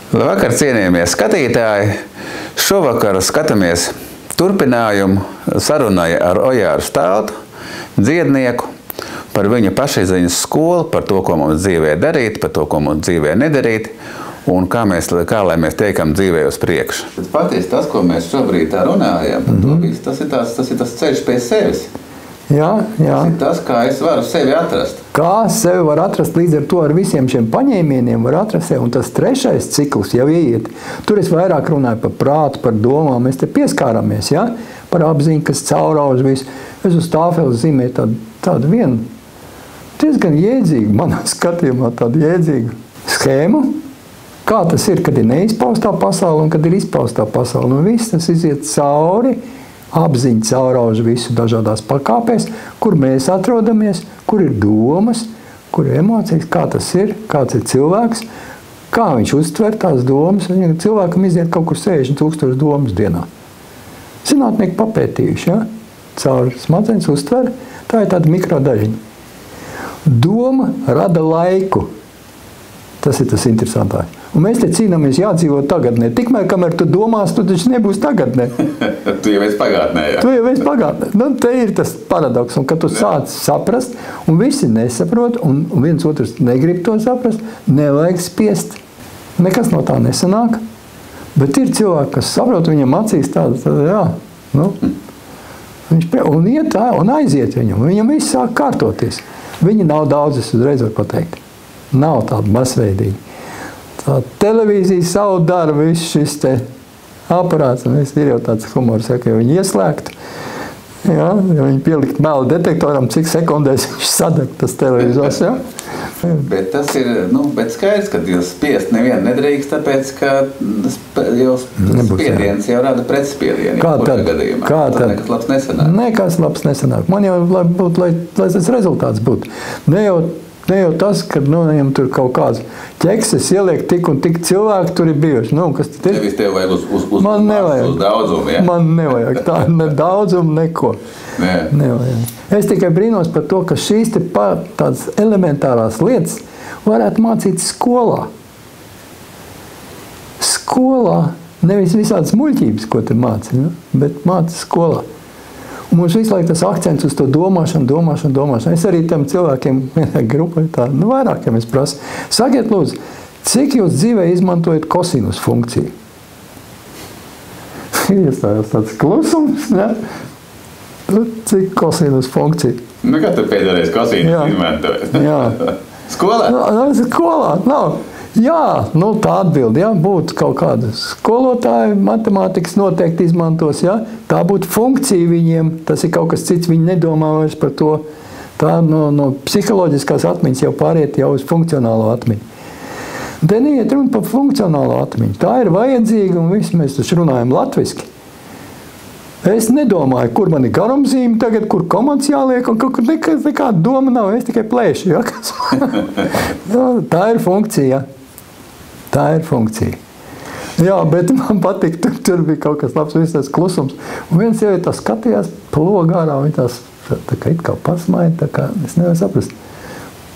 Labvakar, cienījamie skatītāji! Šovakar skatāmies turpinājumu sarunai ar Ojāru Staltu, dziednieku, par viņa pašizziņas skolu, par to, ko mums dzīvē darīt, par to, ko mums dzīvē nedarīt, un kā lai mēs tiekam dzīvē uz priekšu. Bet patiesi tas, ko mēs šobrīd tā runājam, tas ir tas ceļš pie sevis. Jā. Tas ir tas, kā es varu sevi atrast. Kā sevi var atrast, līdz ar to ar visiem šiem paņēmieniem var atrast sevi. Un tas trešais cikls jau ieiet. Tur es vairāk runāju par prātu, par domām. Mēs te pieskāramies, ja? Par apziņu, kas caurauž visu. Es uz tāfeles zīmēju tādu vienu diezgan jēdzīgu, manā skatījumā tādu jēdzīgu schēmu. Kā tas ir, kad ir neizpaustā pasaule un kad ir izpaustā pasaule. Un viss tas iziet cauri. Apziņa caurauž visu dažādās pakāpēs, kur mēs atrodamies, kur ir domas, kur ir emocijas, kā tas ir, kāds ir cilvēks, kā viņš uztver tās domas. Cilvēkam iziet kaut kur 60,000 domas dienā. Zinātnieki papētījuši, ja? Caur smadzenes uztver, tā ir tāda mikrodaļiņa. Doma rada laiku. Tas ir tas interesantākais. Un mēs te cīnāmies jādzīvot tagadnē. Tikmēr, kamēr tu domās, tu taču nebūs tagadnē. Tu jau esi pagātnē, jā. Tu jau esi pagātnē. Nu, te ir tas paradoks. Un kad tu sāc saprast, un visi nesaprot, un viens otrs negrib to saprast, nevajag spiest. Nekas no tā nesanāk. Bet ir cilvēki, kas saprot, viņam acīs tāda, jā, nu. Un iet tā, un aiziet viņam. Viņam viss sāk kārtoties. Viņi nav daudz, es uzreiz varu pateikt. Nav tāda masveidīga. Tā televīzija savu dara, viss šis te aparāts, un viss ir jau tāds humors, ja viņi ieslēgtu, ja viņi pielikt melu detektoram, cik sekundēs viņš sadeg tas televizors, ja? Bet tas ir, bet skaidrs, ka jūs spiest nevienu nedrīkst, tāpēc, ka spiediens jau rada pretspiedienu. Kā tad? Tad nekas labs nesanāk. Nekas labs nesanāk. Man jau būtu, lai tas rezultāts būtu. Ne jau tas, ka viņam tur kaut kāds ķekses ieliek tik un tik cilvēki tur ir bijuši. Kas tad ir? Nevis tev vajag uz daudzumu, ja? Man nevajag tā, ne daudzumu, neko. Nevajag. Es tikai brīnos par to, ka šīs tādas elementārās lietas varētu mācīt skolā. Skolā, nevis visādas muļķības, ko te māci, bet māci skolā. Un mums visu laiku tas akcents uz to domāšanu. Es arī tam cilvēkiem grupai vairākiem es prasu. Sakiet, lūdzu, cik jūs dzīvē izmantojat kosinus funkciju? Iestājās tāds klusums, ne? Cik kosinus funkcija? Kā tu pēdējais kosinus izmantojat? Jā. Skolā? Skolā, nav. Jā, tā atbildi, ja, būtu kaut kāda skolotāja, matemātikas noteikti izmantos, ja, tā būtu funkcija viņiem, tas ir kaut kas cits, viņi nedomā vairs par to, tā no psiholoģiskās atmiņas jau pāriet jau uz funkcionālo atmiņu. Te neiet runa par funkcionālo atmiņu, tā ir vajadzīga un viss mēs taču runājam latviski. Es nedomāju, kur man ir garumzīme tagad, kur komandas jāliek, un nekāda doma nav, es tikai plēšu, ja, tā ir funkcija. Tā ir funkcija. Jā, bet man patīk, tur bija kaut kas labs, viss tas klusums. Un viens jau tā skatījās plogārā, viņi tā kā it kā pasmaida, tā kā es nevaru saprast.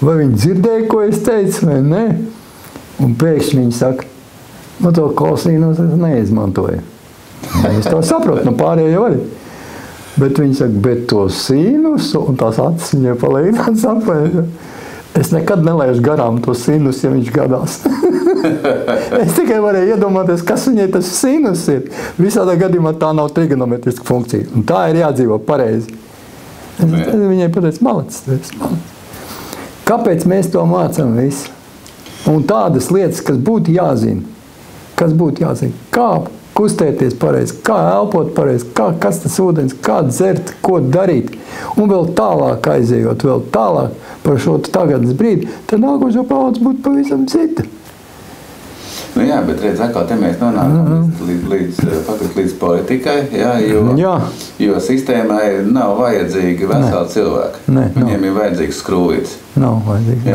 Vai viņi dzirdēja, ko es teicu, vai ne? Un pēkšņi viņi saka, to kosīnus es neizmantoju. Es to saprotu, pārējie jau arī. Bet viņi saka, bet to sīnusu, un tās acis viņai paliek tāds apvēr. Es nekad nelaižu garām to sinus, ja viņš gadās. Es tikai varēju iedomāties, kas viņai tas sinus ir. Visādā gadījumā tā nav trigonometriska funkcija. Un tā ir jādzīvo pareizi. Viņai pateica, malacis. Kāpēc mēs to mācām visu? Un tādas lietas, kas būtu jāzina. Kā kustēties pareizi, kā elpot pareizi, kas tas ūdens, kā dzert, ko darīt. Un vēl tālāk aizējot, vēl tālāk par šo tagadnes brīdi, tad nākošo paudze būtu pavisam cita. Jā, bet redz, atkal te mēs nonākam līdz politikai, jo sistēmai nav vajadzīgi veseli cilvēki. Viņiem ir vajadzīgs skrūvīts. Nav vajadzīgi.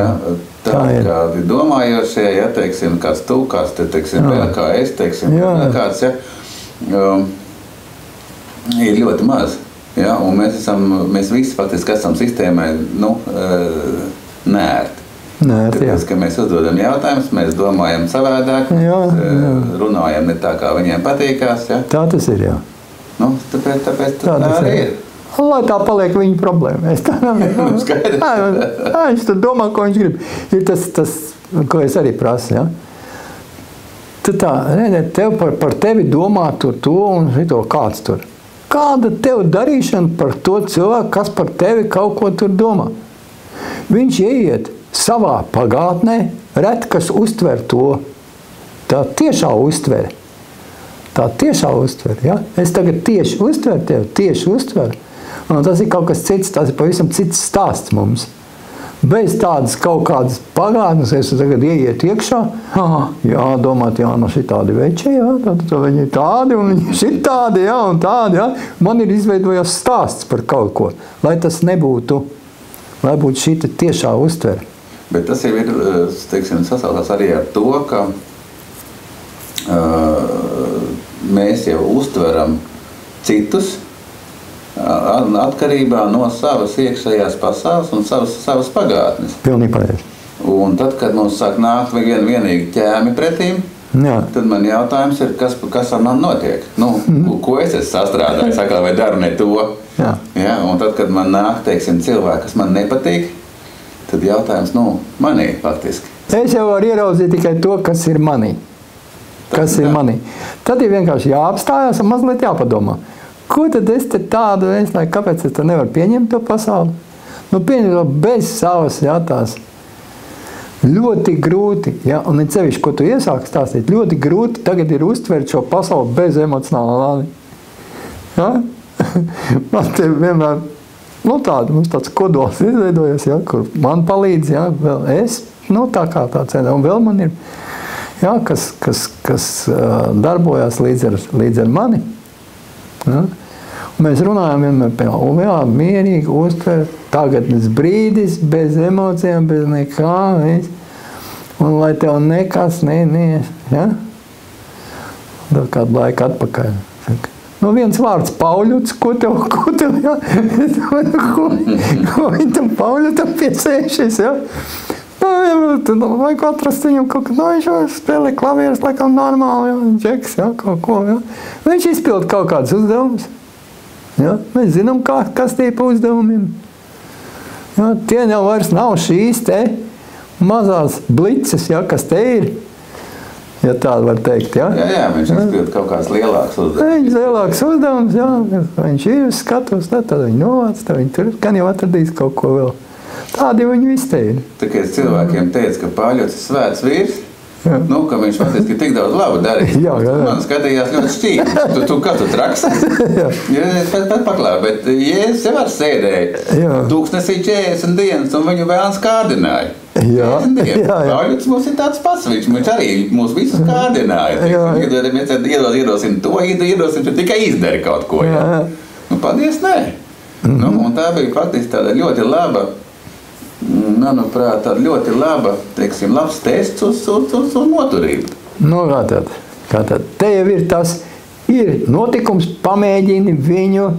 Tā kādi domājošie, teiksim, kāds tu, kāds te, teiksim, vēl kā es, teiksim, kāds, ir ļoti maz. Un mēs visi faktiski esam sistēmai, neērti. Nē, Tāpēc, ka mēs uzdodam jautājumus, mēs domājam savādāk, runājam ne tā, kā viņiem patīkās. Ja? Tā tas ir, jā. Nu, tāpēc tā arī ir. Lai tā paliek viņa problēma. Es tā Skaidrs. viņš tur domā, ko viņš grib. Ir tas, ko es arī prasu, ja? Tu tā, tev par tevi domā to un šito kāds tur. Kāda tev darīšana par to cilvēku, kas par tevi kaut ko tur domā? Viņš ieiet savā pagātnē, ret, kas uztver to. Tā tiešā uztver. Ja? Es tagad tieši uztveru tevi, un tas ir kaut kas cits, tas ir pavisam cits stāsts mums. Bez tādas kaut kādas pagātnes, es tagad ieiet iekšā, domāt, no šitādi veči, tad viņi ir tādi, un viņi šitādi, un tādi, Man ir izveidojās stāsts par kaut ko, lai tas nebūtu, lai būtu šita tiešā uztvere. Bet tas jau ir, teiksim, sasaucās arī ar to, ka mēs jau uztveram citus atkarībā no savas iekšējās pasaules un savas pagātnes. Pilnīgi pareizi. Un tad, kad mums sāk nākt vienīgi ķēmi pretīm, tad man jautājums ir, kas ar man notiek? Ko es esmu sastrādājis, vai daru ne to? Ja, un tad, kad man nāk, teiksim, cilvēki, kas man nepatīk, tad jautājums, manī faktiski. Es jau varu ieraudzīt tikai to, kas ir manī. Tad ir vienkārši jāapstājās un mazliet jāpadomā. Ko tad es te tādu, kāpēc es te nevaru pieņemt to pasauli? Pieņemt to bez savas, tās ļoti grūti, un it sevišķi, ko tu iesāki stāstīt, ļoti grūti tagad ir uztvert šo pasauli bez emocionālā lāni. Man te vienmēr, mums tāds kodols izveidojas, kur man palīdz, vēl es, tā kā tā cena, un vēl man ir, kas darbojās līdz ar mani. Mēs runājam vienmēr par mierīgi uztver tagadnes brīdis, bez emocijām, bez nekā. Un lai tev nekas Tad kādu laiku atpakaļ. Viens vārds Pauļuts, ko tev ko viņi tam Pauļutam piesējušies, vajag atrast viņam kaut ko, viņš spēlē klavierus, laikam normāli, džeks, kaut ko, Viņš izpild kaut kādus uzdevumus, Mēs zinām, kas tie pa uzdevumiem. Tie jau vairs nav šīs te mazās blices, kas te ir, ja tādu var teikt, Jā, viņš izpild kaut kāds lielāks uzdevums. Viņš lielāks uzdevums, viņš ir uz skatus, tad viņi novāc, tad viņi tur gan jau atradīs kaut ko vēl. Tādi viņi visi te ir. Tā kā es cilvēkiem teicu, ka Pauļuts ir svēts vīrs, ka viņš faktiski tik daudz labu darīja. Man skatījās ļoti šķīvi. Tu kā tu traks? Pat paklāju, bet Jēzus jau ar sēdēja 1040 dienas un viņu vēlns kārdināja. Pauļuts mums ir tāds pats, viņš arī mūs visus kārdināja. Iedosim to, iedosim, tikai izdari kaut ko. Paldies, nē. Un tā bija faktiski tāda ļoti laba, manuprāt, tāda ļoti laba, teiksim, labs tests uz noturību. Kā tad? Te jau ir tas, ir notikums, pamēģini viņu,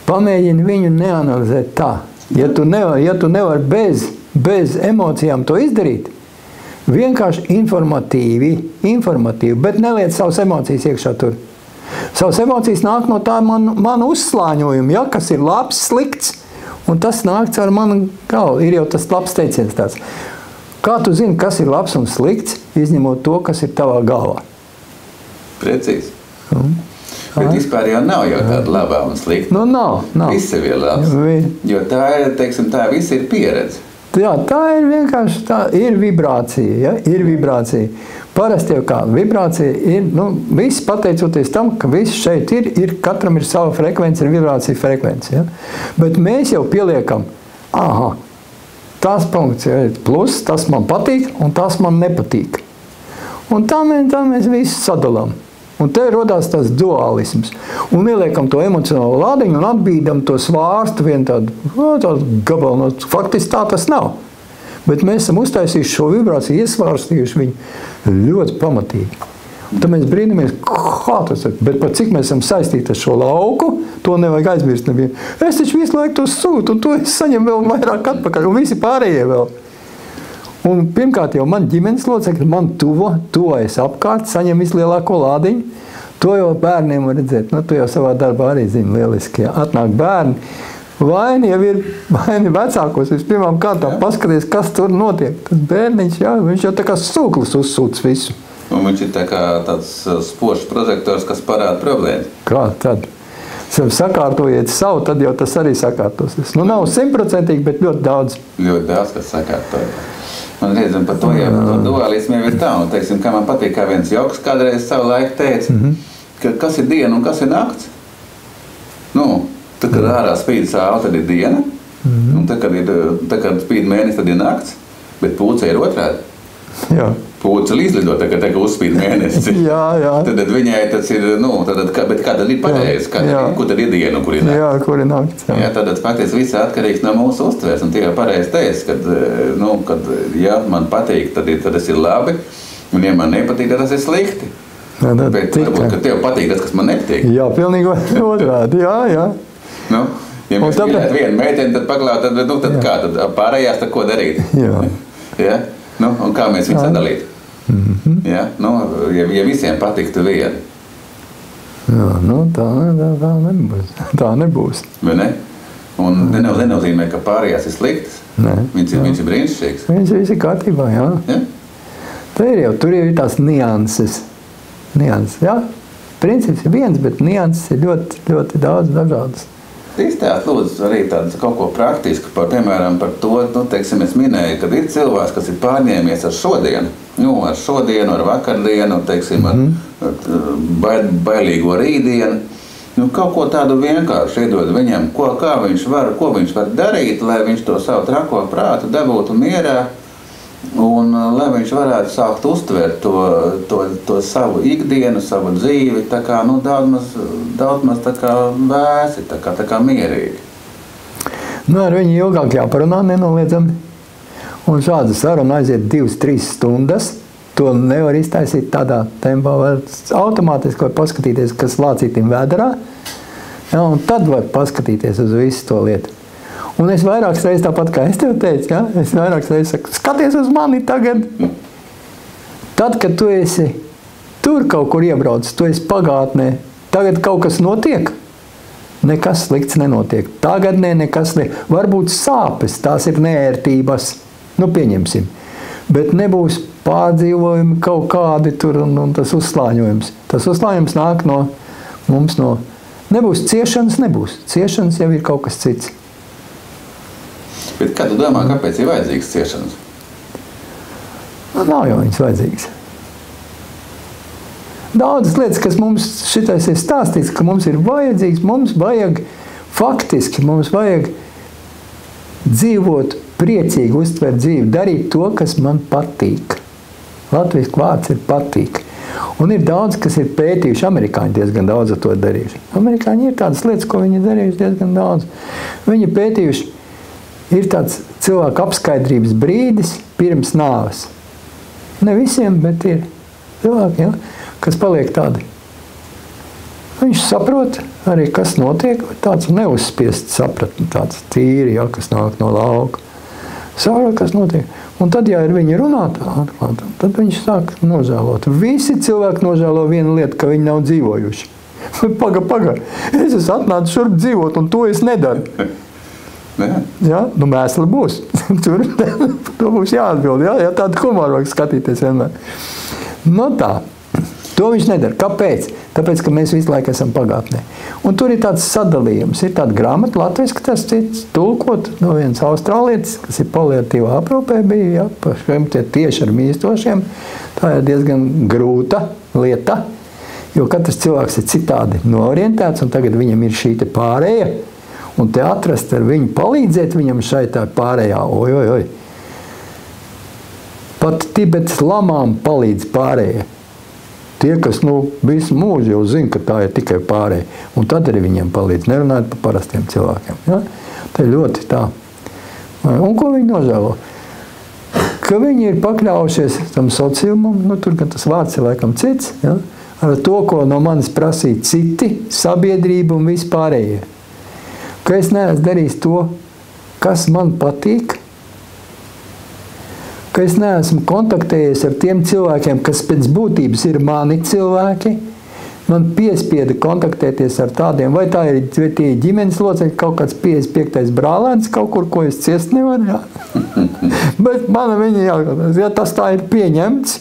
pamēģini viņu neanalizēt tā. Ja tu nevari bez emocijām to izdarīt, vienkārši informatīvi, bet neliec savas emocijas iekšā tur. Savas emocijas nāk no tā manu uzslāņojumu, kas ir labs, slikts, un tas nāk caur manu galvu. Ir jau tas labs teiciens tāds. Kā tu zini, kas ir labs un slikts, izņemot to, kas ir tavā galvā? Precīzi. Bet vispār jau nav jau tāda labā un slikta. Nav. Viss sev ir labs. Jo tā ir, teiksim, tā viss ir pieredze. Tā ir vienkārši, tā ir vibrācija, ir vibrācija. Parasti jau kā vibrācija ir, viss pateicoties tam, ka viss šeit ir katram ir sava frekvence, ir vibrācija frekvence, Bet mēs jau pieliekam, tas punkts ir plus, tas man patīk un tas man nepatīk. Un tā mēs visu sadalām. Un te rodās tas dualisms. Un ieliekam to emocionālo lādiņu un atbīdam to svārstu vienu tādu gabalu. Faktiski tā tas nav. Bet mēs esam uztaisījuši šo vibrāciju, iesvārstījuši viņu ļoti pamatīgi. Un tad mēs brīnamies, kā tas ir. Bet par cik mēs esam saistīti ar šo lauku, to nevajag aizmirst nevienu. Es taču visu laiku to sūtu, un to es saņemu vēl vairāk atpakaļ, un visi pārējie vēl. Un pirmkārt jau man ģimenes locekļi, man tuvojas apkārt, saņem vislielāko lādiņu. To jau bērniem var redzēt. Nu, tu jau savā darbā arī zini lieliski. Ja. Atnāk bērni. Vaini jau ir vecākos. Vispirmām kārtām paskaties, kas tur notiek. Tas bērniņš, jā, viņš jau tā kā sūklis uzsūc visu. Un viņš ir tā kā tāds spožs prožektors, kas parāda problēmu. Kā tad? Sakārtojiet savu, tad jau tas arī sakārtosies. Nu, nav 100%, bet ļoti daudz. Ļoti daudz, kas sakārtoja. Man reizēm par to, ja par dualismu jau ir tā, un teiksim, kā man patīk, kā viens joks kādreiz savu laiku teica, ka kas ir diena un kas ir nakts. Nu, tad, kad ārā spīd saule, tad ir diena, un tad, kad spīd mēnesis, tad ir nakts, bet pūce ir otrādi. Jā. Pūce izlido, kad uzspīd mēnesis. Jā. Tad viņai tas ir, bet kā tad ir pareizi, kur tad ir diena un kur ir nakts? Jā, kur ir nakts. Jā, tad faktiski viss atkarīgs no mūsu uztvērs, un tie jau pareizi teica, kad ja man patīk, tad tas ir labi, un ja man nepatīk, tad tas ir slikti. Jā, bet varbūt, ka tev patīk tas, kas man nepatīk. Jā, pilnīgi otrādi, jā. Nu, ja mēs mīlētu vienu meiteni, tad paklāt, tad kā, tad pārējās, tad ko darīt? Jā. Ja? Nu, un kā mēs viņus sadalīt? Ja? Nu, ja visiem patiktu viena. Jā, nu tā nebūs. Tā nebūs. Vai ne? Un nenozīmē, ka pārējās ir sliktas. Viņš ir brīnišķīgs. Viņš ir kārtībā, jā. Ja? Tur jau ir tās nianses. Jā? Princips ir viens, bet nianses ir ļoti, ļoti daudz dažādas. Izstāst, lūdzu, arī tādu kaut ko praktisku, piemēram, par to, teiksim, es minēju, kad ir cilvēks, kas ir pārņēmies ar šodienu, ar vakardienu, teiksim, ar bailīgo rītdienu, kaut ko tādu vienkārši iedod viņam, ko viņš var darīt, lai viņš to savu trako prātu dabūtu mierā, un lai viņš varētu sākt uztvert to savu ikdienu, savu dzīvi, tā kā, daudz maz tā kā vēsi, tā kā mierīgi. Ar viņu ilgāk jāparunā nenoliedzami. Un šāda saruna aiziet 2-3 stundas. To nevar iztaisīt tādā tempā. Var automātiski paskatīties, kas lācītim vēderā. Ja, un tad var paskatīties uz visu to lietu. Un es vairākas reizes tāpat, kā es tev teicu, ja? Es vairākas reizes saku, skaties uz mani tagad. Tad, kad tu esi tur kaut kur iebraucis, tu esi pagātnē, tagad kaut kas notiek, nekas slikts nenotiek. Tagadnē nekas varbūt sāpes, tās ir neērtības, pieņemsim. Bet nebūs pārdzīvojumi kaut kādi tur un tas uzslāņojums. Tas uzslāņojums nāk no mums nebūs ciešanas, nebūs. Ciešanas jau ir kaut kas cits. Bet kā tu domā, kāpēc ir vajadzīgas ciešanas? Nav jau viņas vajadzīgas. Daudzas lietas, kas mums šitais ir stāstīts, ka mums ir vajadzīgs, mums vajag dzīvot priecīgi, uztvert dzīvi, darīt to, kas man patīk. Latviešu vārds ir patīk. Un ir daudz, kas ir pētījuši, amerikāņi diezgan daudz ar to darījuši. Amerikāņi ir tādas lietas, ko viņi darījuši diezgan daudz. Viņi pētījuši, ir tāds cilvēka apskaidrības brīdis pirms nāves. Ne visiem, bet ir cilvēki, ja, kas paliek tādi. Viņš saprot arī, kas notiek, tāds neuzspiests sapratni, tāds tīri, ja, kas nāk no lauka. Saprot, kas notiek. Un tad, ja ir viņi runā tad viņš sāk nožēlot. Visi cilvēki nožēlo vienu lietu, ka viņi nav dzīvojuši. Paga. Es esmu atnācis šurp dzīvot, un to es nedaru. Jā, mēsli būs. Tur būs jāatbild. Jā, tādu humoru vajag skatīties vienmēr. Tā. To viņš nedara. Kāpēc? Tāpēc, ka mēs visu laiku esam pagātnē. Un tur ir tāds sadalījums. Ir tāda grāmata latviešu, ka tas cits tulkot no viens austrālietis, kas ir paliatīvā aprūpē bija, par šiem tieši ar mīstošiem. Tā ir diezgan grūta lieta, jo katrs cilvēks ir citādi noorientēts, un tagad viņam ir šī te pārēja. Un te atrast ar viņu, palīdzēt viņam šai tā pārējā. Oj. Pat Tibetas lamām palīdz pārējie. Tie, kas visu mūžu jau zina, ka tā ir tikai pārējie. Un tad arī viņiem palīdz, nerunājot par parastiem cilvēkiem. Ja? Tā ir ļoti tā. Un ko viņi nožēlo? ka viņi ir pakļaujušies tam sociumam, nu, tur gan tas vārds ir laikam cits, ja, ar to, ko no manis prasīja citi, sabiedrība un vispārējie. Ka es neesmu darījis to, kas man patīk, ka es neesmu kontaktējies ar tiem cilvēkiem, kas pēc būtības ir mani cilvēki, man piespieda kontaktēties ar tādiem, vai tā ir tie ģimenes locekļi, kaut kāds 55. brālēns, kaut kur, ko es ciest nevaru, jā. Bet mana viņa jāgatavs, ja tas tā ir pieņemts,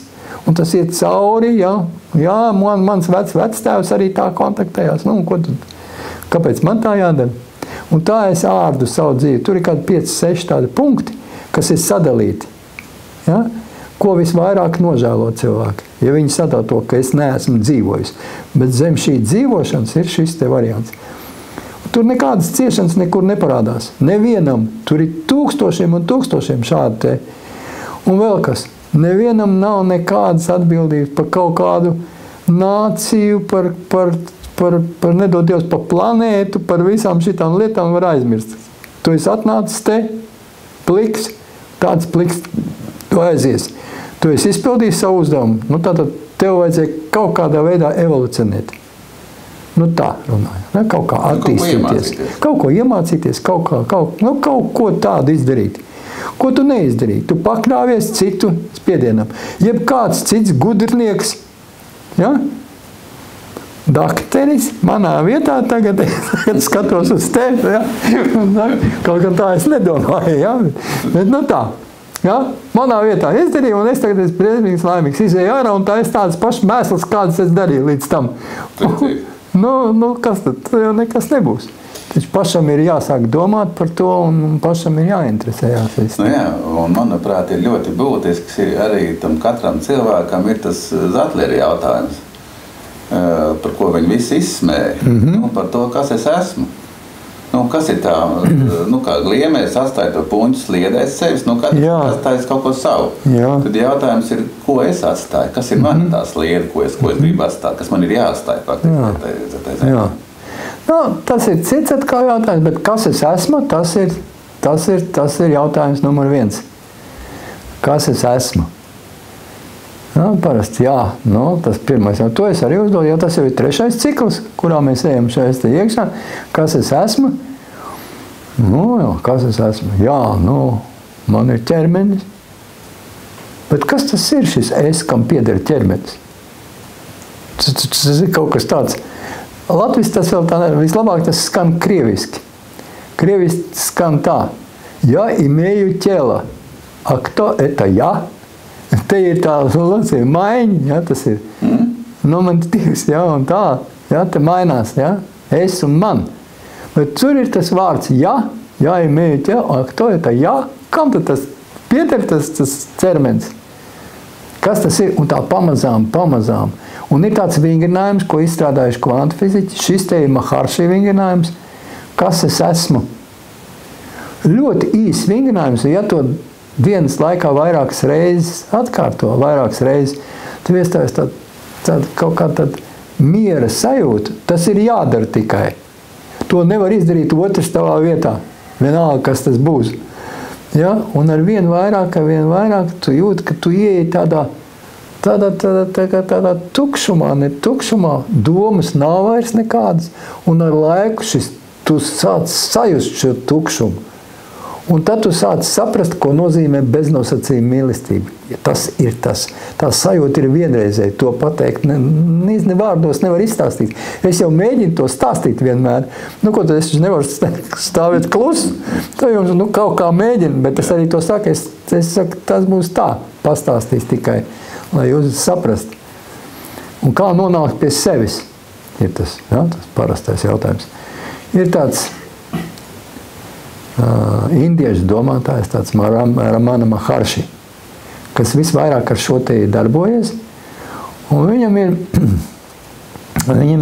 un tas iet cauri, jā, mans vectēvs arī tā kontaktējās, nu, ko tad, kāpēc man tā jādara? Un tā es ārdu savu dzīvi. Tur ir kādi 5-6 tādi punkti, kas ir sadalīti. Ja? Ko visvairāk nožēlo cilvēki. Ja viņi sadala to, ka es neesmu dzīvojis. Bet zem šī dzīvošanas ir šis te variants. Tur nekādas ciešanas nekur neparādās. Nevienam. Tur ir tūkstošiem un tūkstošiem šādi te. Un vēl kas. Nevienam nav nekādas atbildības par kaut kādu nāciju, par nedod Dievs, par planētu, par visām šitām lietām var aizmirst. Tu esi atnācis te, pliks, tāds pliks, tu aizies. Tu esi izpildījis savu uzdevumu. Nu, tātad tev vajadzēja kaut kādā veidā evolucionēt. Nu tā runāju. Ne? Kaut kā attīstīties. Kaut ko iemācīties. Kaut ko tādu izdarīt. Ko tu neizdarīji? Tu pakļāvies citu spiedienam. Jeb kāds cits gudrnieks, ja? Dakteris manā vietā tagad skatos uz tevi, ja? Kaut kā tā es nedomāju, ja? Bet nu tā, ja? Manā vietā izdarīju, un es tagad esmu briesmīgs, laimīgs, izēju ārā, un tā es tādas pašas mēslas, kādas es darīju līdz tam. Nu, kas tad? Jau nekas nebūs. Taču pašam ir jāsāk domāt par to, un pašam ir jāinteresējās. Nu jā, un manuprāt, ir ļoti būtisks arī tam katram cilvēkam ir tas Zatleri jautājums. Par ko viņi visi izsmēja, nu, par to, kas es esmu. Nu, kas ir tā, nu, kā gliemēs atstāja to puņu sliedēs sevis, nu, katrs atstājas kaut ko savu. Jā. Tad jautājums ir, ko es atstāju, kas ir mana tā sliede, ko es gribu atstāt, kas man ir jāatstāja faktiski. Jā. Nu, tas ir cits atkal jautājums, bet kas es esmu, tas ir jautājums numur 1. Kas es esmu? Nu, parasti, jā, nu, tas pirmais jau to es arī uzdodu, jo tas jau ir 3. cikls, kurā mēs ejam šeit iekšā. Kas es esmu? Nu, jā, kas es esmu? Jā, nu, man ir ķermenis. Bet kas tas ir šis es, kam pieder ķermenis? Tas ir kaut kas tāds. Latvis tas vēl tā, vislabāk tas skan krieviski. Krieviski skan tā. Ja imēju ķela, a kto eta ja? Te ir tā maiņa, ja, tas ir nominatīvs, ja, un tā, ja, te mainās, ja, es un man. Bet tur ir tas vārds ja imēju ķela, a kto eta ja? Kam tad tas pieder tas ķermenis? Kas tas ir? Un tā pamazām. Un ir tāds vingrinājums, ko izstrādājuši kvantu fiziķi. Šis te ir Maharši vingrinājums. Kas es esmu? Ļoti īsts vingrinājums, ja to dienas laikā vairākas reizes atkārto, tu iestājies kaut kā tāda miera sajūta. Tas ir jādara tikai. To nevar izdarīt otrs tavā vietā. Vienalga, kas tas būs. Ja? Un ar vien vairāk tu jūti, ka tu ieeji tādā tukšumā, ne tukšumā. Domas nav vairs nekādas. Un ar laiku tu sāc sajust šo tukšumu. Un tad tu sāc saprast, ko nozīmē beznosacījuma mīlestība. Ja tas ir tas. Tā sajūta ir vienreizēja. To pateikt ne vārdos nevar izstāstīt. Es jau mēģinu to stāstīt vienmēr. Nu, ko tad es nevaru stāvēt klusu? Tā jums kaut kā mēģinu, bet es arī to saku. Es saku, tas būs tā. Pastāstīs tikai, lai jūs saprast. Un kā nonākt pie sevis? Ir tas parastais jautājums. Ir tāds indiešu domātājs, tāds Ramana Maharši, kas visvairāk ar šo te darbojas. Un viņam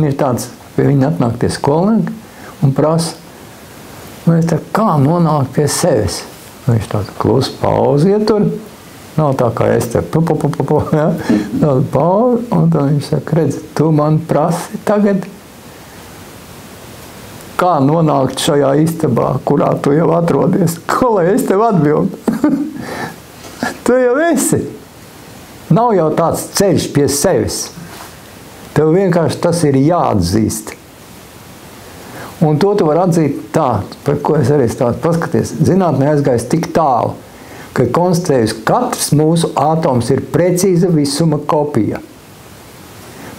ir tāds, pie viņa atnāk tie skolnieki un prasa, kā nonākt pie sevis. Viņš tādu klusu pauzi ietur, nav tā kā es te ja? Tādu pauzi, un tad viņš saka, redz, tu man prasi tagad, kā nonākt šajā istabā, kurā tu jau atrodies? Ko lai es tev atbildu? Tu jau esi. Nav jau tāds ceļš pie sevis. Tev vienkārši tas ir jāatzīst. Un to tu vari atzīt tā, par ko es arī stāstu paskaties. Zinātnē aizgājis tik tālu, ka konstatējis, katrs mūsu atoms ir precīza visuma kopija.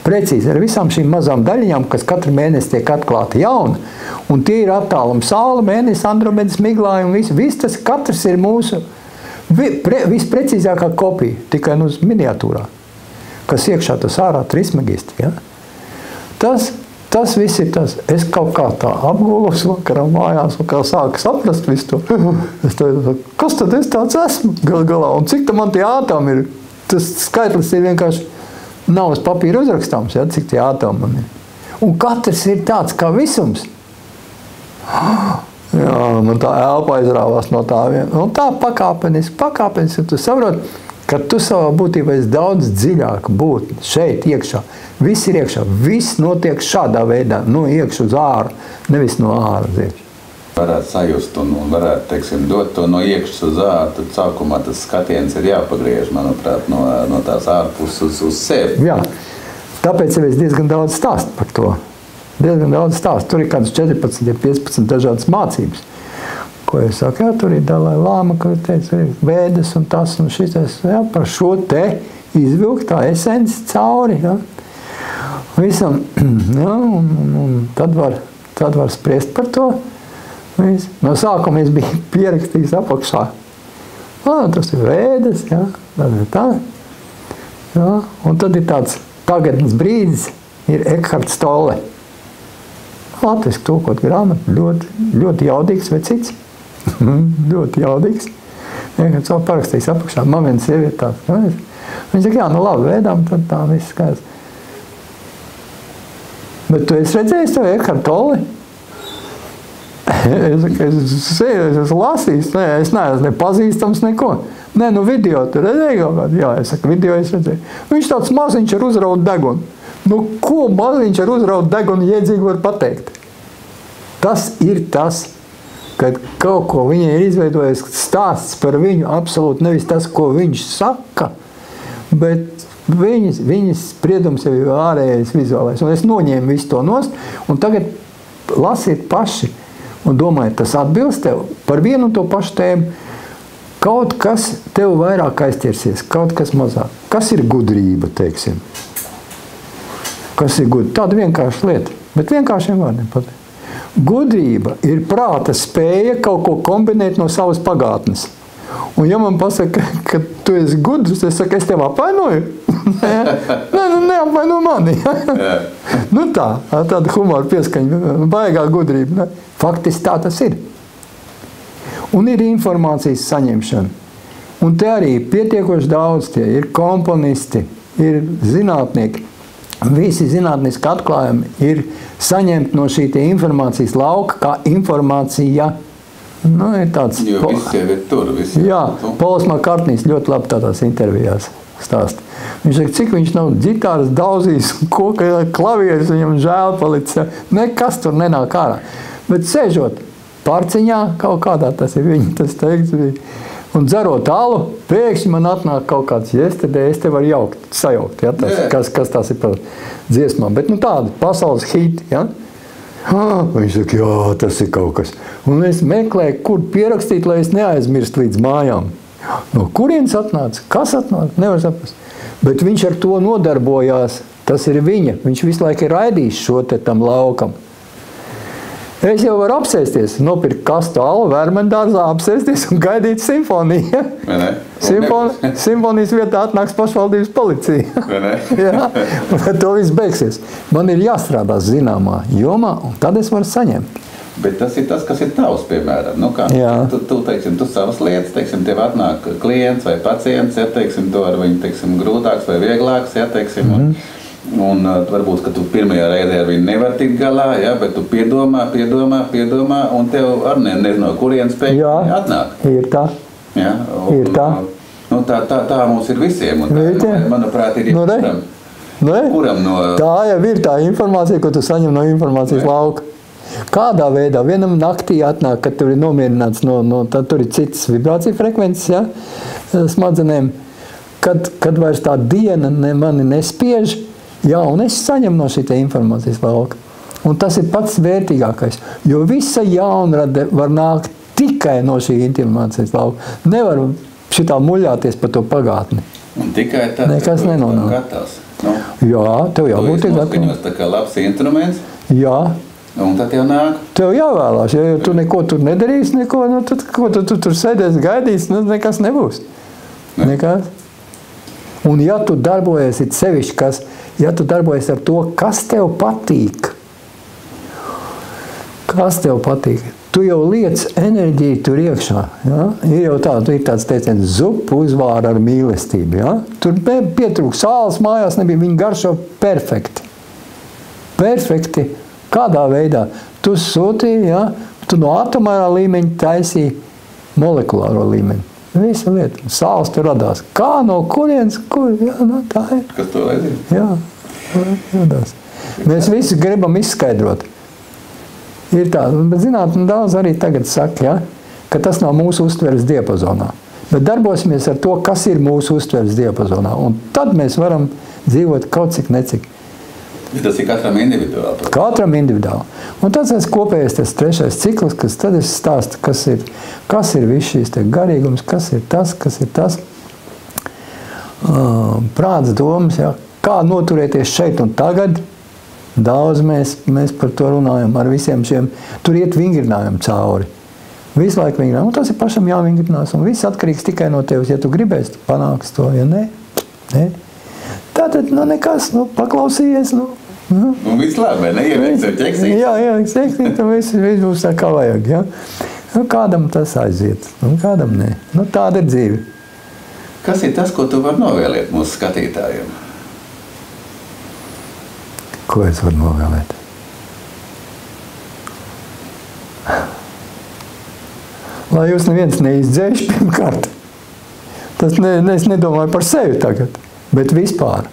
Precīzi ar visām šīm mazām daļiņām, kas katru mēnesi tiek atklāta jauna, un tie ir attālumi Saule, mēnesis, Andromedas miglāji un viss tas, katrs ir mūsu visprecīzākā kopija, tikai uz miniatūrā, kas iekšā tas ārā trismegisti. Ja? Tas viss ir tas. Es kaut kā tā apgulos vakarā mājās, un kā sāku saprast visu to. Es teicu, kas tad es tāds esmu galā, un cik man tie ātomi ir? Tas skaitlis ir vienkārši nav uz papīra uzrakstāms, ja, cik tie ātomi man ir. Un katrs ir tāds kā visums. Jā, man tā elpa aizrāvās no tā viena. Un tā pakāpeniski, tu saproti, ka tu savā būtībā esi daudz dziļāk būtne šeit iekšā. Viss ir iekšā, viss notiek šādā veidā, no iekšā uz āru, nevis no āra uz iekšā. Varētu sajust un varētu, teiksim, dot to no iekšas uz āru, tad sākumā tas skatiens ir jāpagriež, manuprāt, no tās ārpuses uz sevi. Jā, tāpēc es diezgan daudz stāstu par to. Diezgan daudz stāstu. Tur ir kādas 14, 15 dažādas mācības. Ko es saku, jā, tur ir Dalai Lama, kur teica, ir Vēdas un tas un šitais, jā, par šo te izvilkt tā esence cauri, jā. Visam, jā, un tad var spriest par to. Viss. No sākuma es biju pierakstījis apakšā. Tas ir Vēdas, jā, tad ir tā. Jā, un tad ir tāds tagadnes brīdis, ir Ekharts Tolle. Latviski tulkot grāmatu, ļoti jaudīgs vecits. Ļoti jaudīgs. Vienkārši savu parakstījis apakšā. Man viena sieviete tāds. Viņš saka, jā, nu labi, Vēdām, tad tā viss skaidrs. Bet tu esi redzējis to Ekhartu Tolle? Es saku, es esmu lasījis, es neesmu nepazīstams neko. Nē, nu video tu redzēji kaut kādu? Jā, es saku, video es redzēju. Viņš tāds maziņš ar uzraudu degunu. Nu, ko maziņš ar uzraudu degunu iedzīgi var pateikt? Tas ir tas, kad kaut ko viņai ir izveidojis stāsts par viņu, absolūti nevis tas, ko viņš saka, bet viņas spriedums jau ir ārējais vizuālais. Un es noņēmu visu to nost, un tagad lasiet paši un domājiet, tas atbilst tev par vienu un to pašu tēmu. Kaut kas tev vairāk aizķersies, kaut kas mazāk. Kas ir gudrība, teiksim? Kas ir gudrība? Tāda vienkārša lieta, bet vienkāršiem vārdiem pateikt. Gudrība ir prāta spēja kaut ko kombinēt no savas pagātnes. Un ja man pasaka, ka tu esi gudrs, es saku, es tev apvainoju. Nē, neapvaino mani. Nu tā, tāda humora pieskaņa, baigā gudrība. Ne? Faktiski tā tas ir. Un ir informācijas saņemšana. Un te arī pietiekoši daudz tie ir komponisti, ir zinātnieki. Visi zinātniski atklājumi ir saņemti no šī informācijas lauka kā informācija. Nu, ir tāds... Jo viss jau ir tur. Jā, Pols Makartnijs ļoti labi tādās intervijās stāsta. Viņš saka, cik viņš nav ģitāras daudzījis, koka klavieris viņam žēl palicis. Nekas tur nenāk ārā. Bet sēžot parciņā, kaut kādā tas ir viņa, tas teikts bija. Un dzerot alu, pēkšņi man atnāk kaut kāds yesterday, es te varu sajaukt, ja, tas, kas tās ir par dziesmām. Bet nu tāda pasaules hiti, ja. Viņš saka, jā, tas ir kaut kas. Un es meklēju, kur pierakstīt, lai es neaizmirst līdz mājām. No kurienes atnāca? Kas atnāca? Nevar saprast. Bet viņš ar to nodarbojās. Tas ir viņa. Viņš visu laiku ir raidījis šo te tam laukam. Es jau varu apsēsties, nopirkt kastu alu, Vērmendārzā, apsēsties un gaidīt simfoniju. Ja? Simfonijas vietā atnāks pašvaldības policija. Ja? Un to viss beigsies. Man ir jāstrādā zināmā jomā, un tad es varu saņemt. Bet tas ir tas, kas ir tavs, piemēram. Nu, kā, teiksim, tu savas lietas, teiksim, tev atnāk klients vai pacients, ja, teiksim, to ar viņu, teiksim, grūtāks vai vieglāks, ja, teiksim, un varbūt, ka tu pirmajā reizē ar viņu nevar tikt galā, ja, bet tu piedomā, un tev ar nezinu, kurienes pēkšņi atnāk. Ir tā. Ja, ir tā. Nu, tā mums ir visiem, un tā, manuprāt, ir jebkuram. Kuram no... Tā jau ir tā informācija, ko tu saņem no informācijas lauka. Kādā veidā? Vienam naktī atnāk, kad tur ir nomierināts, tad tur ir citas vibrācija frekvences, ja? smadzenēm, kad vairs tā diena mani nespiež, jā, un es saņemu no šī informācijas lauka. Un tas ir pats vērtīgākais, jo visa jaunrade var nākt tikai no šī informācijas lauka. Nevar šitā muļāties par to pagātni. Un tikai tad, nekas nenonāk. Gatavs. Nu, jā, tev jābūt gatavs. Tā kā labs instruments. Jā. Un tad jau nāk. Tev jāvēlās, ja tu neko tur nedarīsi, tad ko tu tur sēdēs, gaidīsi, nekas nebūs. Ne. Nekas. Un ja tu darbojies, it sevišķi, ja tu darbojies ar to, kas tev patīk, tu jau liec enerģiju tur iekšā. Ja? Ir tāds teiciens, zupu uzvāra ar mīlestību. Ja? Tur pietrūk sāls mājās, nebija, viņi garšo perfekti. Perfekti. Kādā veidā? Tu sūtīji, ja? Tu no atomārā līmeņa taisīji molekulāro līmeni. Visa lieta. Sāls tur radās. Kā no kurienes? Jā, tā ir. Kas to vajadzēja? Jā, radās. Mēs visi gribam izskaidrot. Ir tā, bet zinātne daudz arī tagad saka, ja, ka tas nav mūsu uztveres diapazonā. Bet darbosimies ar to, kas ir mūsu uztveres diapazonā. Un tad mēs varam dzīvot kaut cik necik. Bet tas ir katram individuāli. Katram individuāli. Un tas ir kopējais tas trešais cikls, kas tad es stāstu, kas ir viss šīs te garīgums, kas ir tas. Prāts domas, ja, kā noturēties šeit un tagad. Daudz mēs par to runājam ar visiem šiem. Tur iet vingrinājumi cauri. Visu laiku vingrinājumi. Un tas ir pašam jāvingrinās. Un viss atkarīgs tikai no tevis. Ja tu gribēsi, tu panāks to. Ja nē. Tātad, nekas, paklausījies. Un viss labi, neievērt sev ķeksīt. Jā, ķeksīt, un viss būs tā kā vajag. Ja? Kādam tas aiziet, un kādam nē. Tāda ir dzīve. Kas ir tas, ko tu vari novēlēt mūsu skatītājiem? Ko es varu novēlēt? Lai jūs neviens neizdzēš pirmkārt. Es nedomāju par sevi tagad, bet vispār.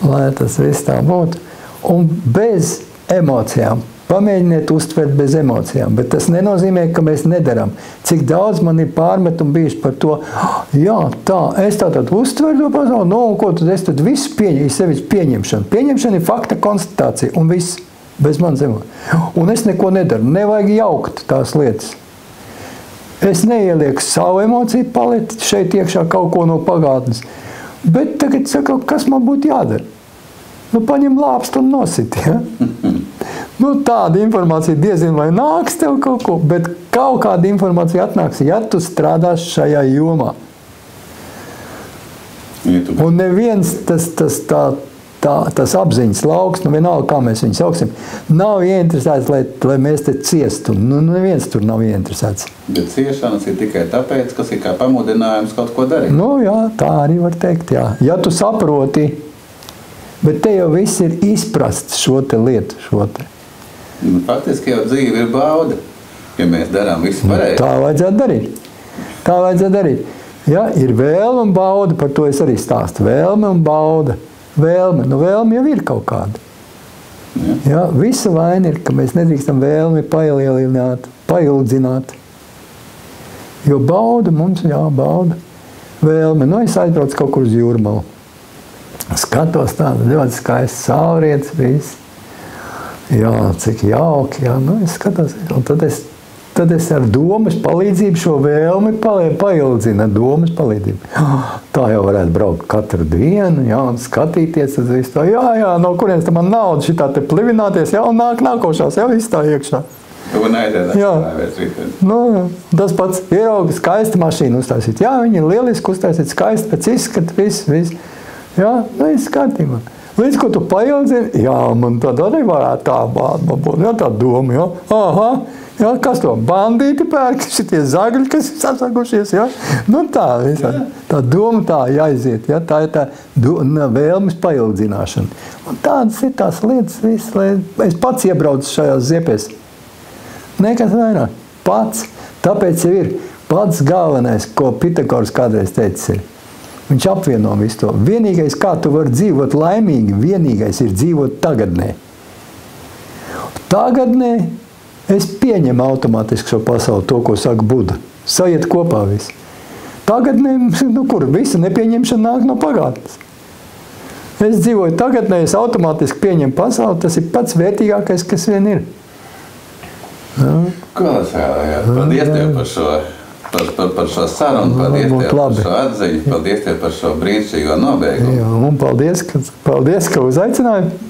Lai tas viss tā būtu. Un bez emocijām. Pamēģiniet uztvert bez emocijām, bet tas nenozīmē, ka mēs nedaram. Cik daudz man ir pārmetumi bijuši par to, jā, tā, es tātad uztveru to pasauli, un ko tad es tad visu sevis pieņemšanu. Pieņemšana ir fakta konstatācija, un viss bez manas emocijas. Un es neko nedaru, nevajag jaukt tās lietas. Es neielieku savu emociju paleti šeit iekšā kaut ko no pagātnes, bet tagad saka, kas man būtu jādara? Paņem lāpstu un nosit, ja? Tāda informācija diezin vai nāks tev kaut ko, bet kaut kāda informācija atnāks, ja tu strādās šajā jomā. Un neviens tas apziņas lauks, vienalga, kā mēs viņu sauksim, nav ieinteresēts, lai mēs te ciestu. Neviens tur nav ieinteresēts. Bet ciešanas ir tikai tāpēc, kas ir kā pamudinājums kaut ko darīt. Jā, tā arī var teikt, jā. Ja tu saproti, bet te jau viss ir izprasts šo te lietu, Faktiski jau dzīve ir bauda, ja mēs darām visu pareizi. Tā vajadzētu darīt. Ja, ir vēlme un bauda, par to es arī stāstu. Vēlme un bauda. Vēlme jau ir kaut kāda. Ja, visa vaina ir, ka mēs nedrīkstam vēlmi paildzināt. Jo bauda mums, bauda. Vēlme. Es aizbraucu kaut kur uz Jūrmalu. Skatos tādu ļoti skaistu saulrietis, viss. Jā, cik jauki, es skatos. Un tad es ar domas palīdzību šo vēlmi paildzinu, ar domas palīdzību. Tā jau varētu braukt katru dienu, un skatīties uz visu to. Jā, no kurienes tam man nauda šitā te plivināties, un nākošās, viss tā iekšā. Tas pats ierauga skaista mašīna uztaisīt. Jā, viņi ir lieliski uztaisīt, skaisti pēc izskata, viss. Jā, viss kārtībā. Līdz, ko tu paildzini, man tad arī varētu tā būt, tā doma, Jā, kas to bandīti pērk, šitie zagļi, kas ir sasagušies, tā doma tā jāiziet, tā ir tā vēlmes paildzināšana. Un tādas ir tās lietas, es pats iebraucu šajās ziepēs. Nekas vairāk, pats, tāpēc jau ir pats galvenais, ko Pitagors kādreiz teicis ir. Viņš apvieno visu to. Vienīgais, kā tu vari dzīvot laimīgi, vienīgais ir dzīvot tagadnē. Tagadnē es pieņemu automātiski šo pasauli, to, ko saka Buda. Sajiet kopā viss. tagadnē, kur visa nepieņemšana nāk no pagātnes. Es dzīvoju tagadnē, es automātiski pieņemu pasauli, tas ir pats vērtīgākais, kas vien ir. Paldies Tev par šo, par šo sarunu, paldies Tev par šo atziņu, paldies Tev par šo brīnišķīgo nobeigumu. Jā, un paldies, ka uzaicināji.